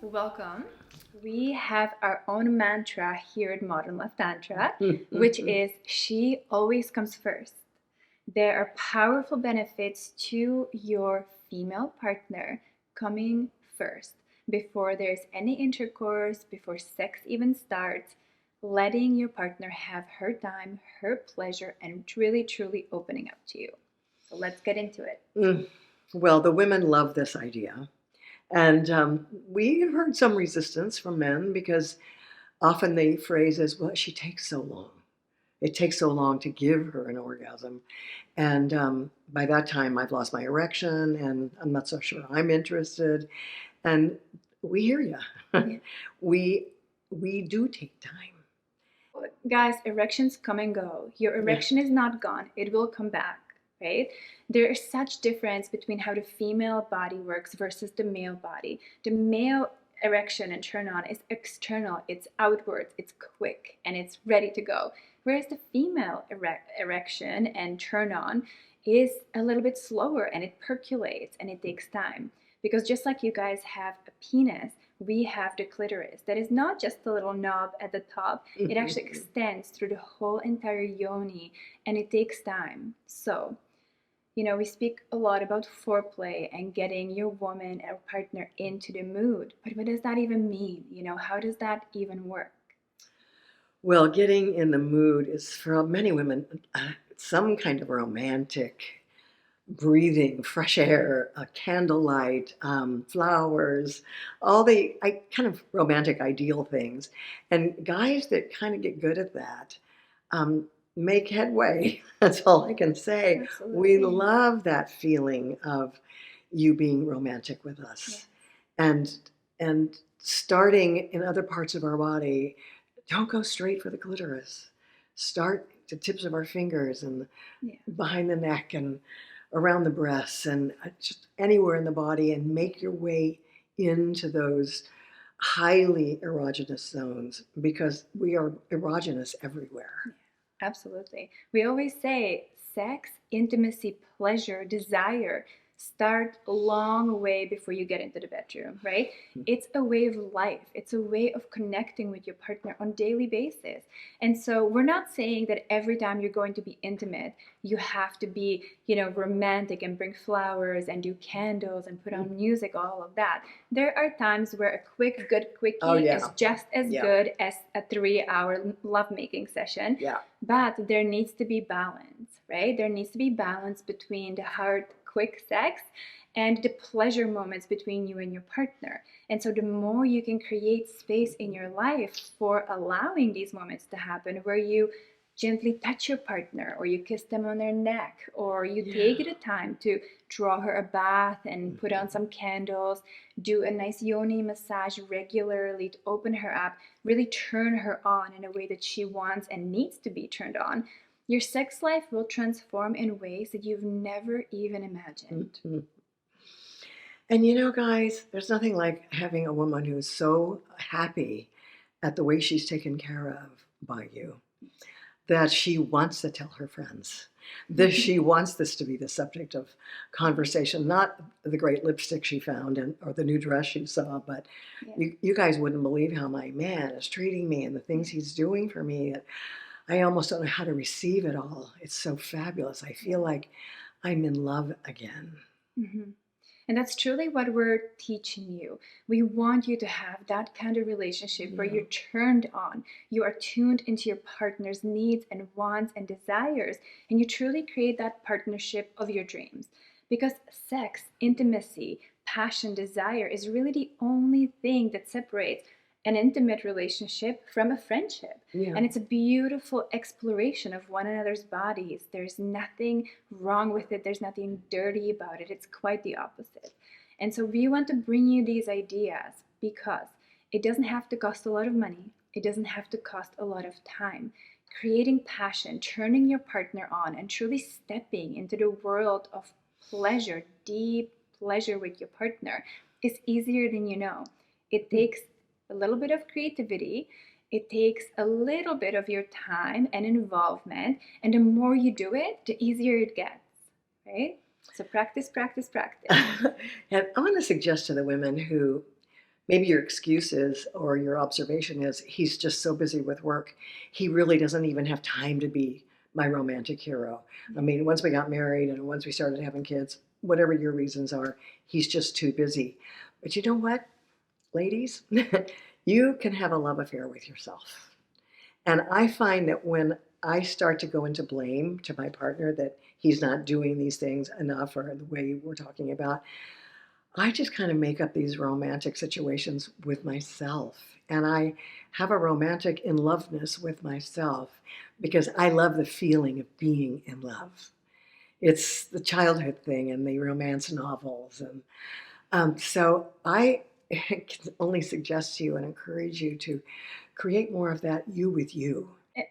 Welcome. We have our own mantra here at Modern Love Tantra, which is she always comes first. There are powerful benefits to your female partner coming first before there's any intercourse, before sex even starts, letting your partner have her time, her pleasure, and really, truly opening up to you. So let's get into it. Well, the women love this idea. And we've heard some resistance from men because often the phrase is, well, she takes so long. It takes so long to give her an orgasm. And by that time, I've lost my erection and I'm not so sure I'm interested. And we hear you. we do take time. Guys, erections come and go. Your erection is not gone. It will come back, right? There is such difference between how the female body works versus the male body. The male erection and turn on is external, it's outwards, it's quick, and it's ready to go. Whereas the female erection and turn on is a little bit slower and it percolates and it takes time. Because just like you guys have a penis, we have the clitoris. That is not just the little knob at the top. It actually extends through the whole entire yoni and it takes time. So, we speak a lot about foreplay and getting your woman or partner into the mood. But what does that even mean? How does that even work? Well, getting in the mood is for many women some kind of romantic breathing, fresh air, candlelight, flowers, all the kind of romantic ideal things. And guys that kind of get good at that make headway. That's all I can say. Absolutely. We love that feeling of you being romantic with us. Yeah. And starting in other parts of our body, don't go straight for the clitoris. Start the tips of our fingers and behind the neck and around the breasts and just anywhere in the body, and make your way into those highly erogenous zones, because we are erogenous everywhere. Absolutely. We always say sex, intimacy, pleasure, desire start a long way before you get into the bedroom, right? It's a way of life. It's a way of connecting with your partner on a daily basis. And so we're not saying that every time you're going to be intimate, you have to be, romantic and bring flowers and do candles and put on music, all of that. There are times where a quick, good quickie is just as good as a 3-hour lovemaking session. Yeah. But there needs to be balance, right? There needs to be balance between the hard, quick sex and the pleasure moments between you and your partner. And so the more you can create space in your life for allowing these moments to happen, where you gently touch your partner, or you kiss them on their neck, or you take the time to draw her a bath and put on some candles, do a nice yoni massage regularly to open her up, really turn her on in a way that she wants and needs to be turned on, your sex life will transform in ways that you've never even imagined. And guys, there's nothing like having a woman who's so happy at the way she's taken care of by you that she wants to tell her friends. She wants this to be the subject of conversation, not the great lipstick she found or the new dress she saw, but you guys wouldn't believe how my man is treating me and the things he's doing for me. I almost don't know how to receive it all. It's so fabulous. I feel like I'm in love again. Mm-hmm. And that's truly what we're teaching you. We want you to have that kind of relationship where you're turned on, you are tuned into your partner's needs and wants and desires, and you truly create that partnership of your dreams. Because sex, intimacy, passion, desire is really the only thing that separates an intimate relationship from a friendship. And it's a beautiful exploration of one another's bodies. There's nothing wrong with it. There's nothing dirty about it. It's quite the opposite. And so we want to bring you these ideas because it doesn't have to cost a lot of money. It doesn't have to cost a lot of time. Creating passion, turning your partner on, and truly stepping into the world of pleasure, deep pleasure with your partner is easier than you know. It takes a little bit of creativity. It takes a little bit of your time and involvement. And the more you do it, the easier it gets, right? So practice, practice, practice. And I want to suggest to the women who maybe your excuse is, or your observation is, he's just so busy with work, he really doesn't even have time to be my romantic hero. I mean, once we got married and once we started having kids, whatever your reasons are, he's just too busy. But you know what, ladies? You can have a love affair with yourself. And I find that when I start to go into blame to my partner that he's not doing these things enough or the way we're talking about, I just kind of make up these romantic situations with myself. And I have a romantic in loveness with myself because I love the feeling of being in love. It's the childhood thing and the romance novels. And so I can only suggest to you and encourage you to create more of that you with you.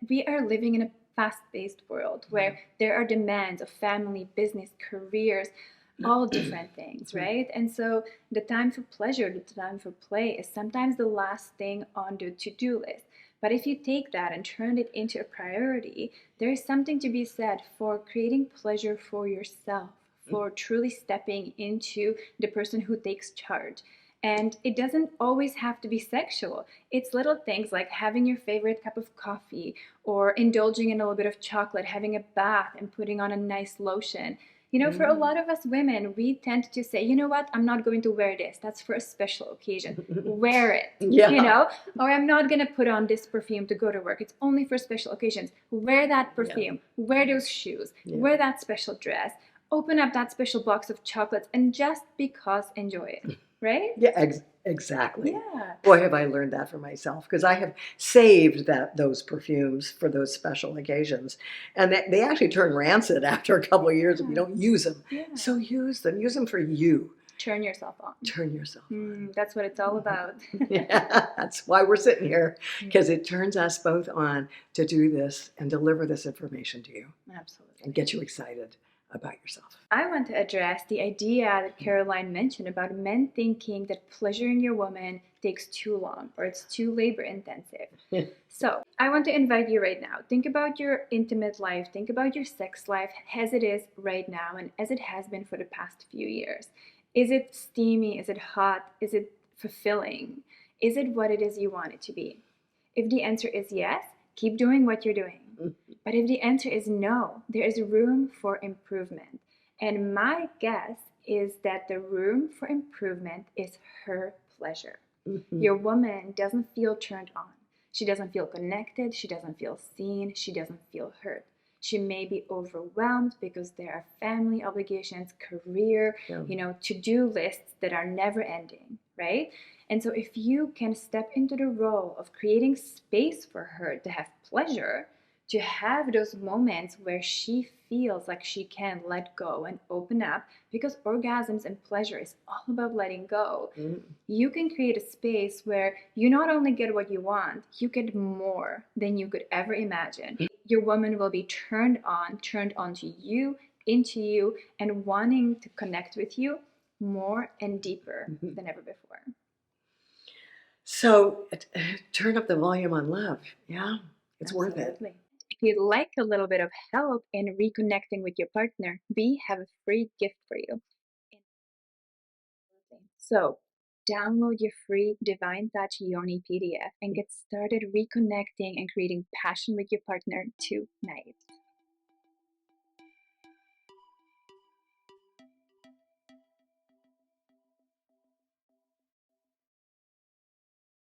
We are living in a fast-paced world where there are demands of family, business, careers, all different things, right? And so the time for pleasure, the time for play is sometimes the last thing on the to-do list. But if you take that and turn it into a priority, there is something to be said for creating pleasure for yourself, for truly stepping into the person who takes charge. And it doesn't always have to be sexual. It's little things like having your favorite cup of coffee or indulging in a little bit of chocolate, having a bath and putting on a nice lotion. You know, for a lot of us women, we tend to say, you know what, I'm not going to wear this. That's for a special occasion. Wear it, Yeah. you know? Or I'm not going to put on this perfume to go to work. It's only for special occasions. Wear that perfume. Wear those shoes. Wear that special dress. Open up that special box of chocolates and just because enjoy it, right? Yeah, exactly. Yeah. Boy, have I learned that for myself because I have saved those perfumes for those special occasions, and they actually turn rancid after a couple of years if you don't use them. Yeah. So use them. Use them for you. Turn yourself on. Turn yourself on. That's what it's all about. Yeah, that's why we're sitting here because it turns us both on to do this and deliver this information to you Absolutely. and get you excited about yourself. I want to address the idea that Caroline mentioned about men thinking that pleasuring your woman takes too long or it's too labor intensive. So I want to invite you right now. Think about your intimate life. Think about your sex life as it is right now and as it has been for the past few years. Is it steamy? Is it hot? Is it fulfilling? Is it what it is you want it to be? If the answer is yes, keep doing what you're doing. But if the answer is no, there is room for improvement. And my guess is that the room for improvement is her pleasure. Your woman doesn't feel turned on. She doesn't feel connected. She doesn't feel seen. She doesn't feel heard. She may be overwhelmed because there are family obligations, career, to-do lists that are never ending, right? And so if you can step into the role of creating space for her to have pleasure, to have those moments where she feels like she can let go and open up, because orgasms and pleasure is all about letting go. You can create a space where you not only get what you want, you get more than you could ever imagine. Your woman will be turned on to you, into you, and wanting to connect with you more and deeper than ever before. So turn up the volume on love. Yeah, it's worth it. If you'd like a little bit of help in reconnecting with your partner, we have a free gift for you. So download your free Divine Touch Yoni PDF and get started reconnecting and creating passion with your partner tonight.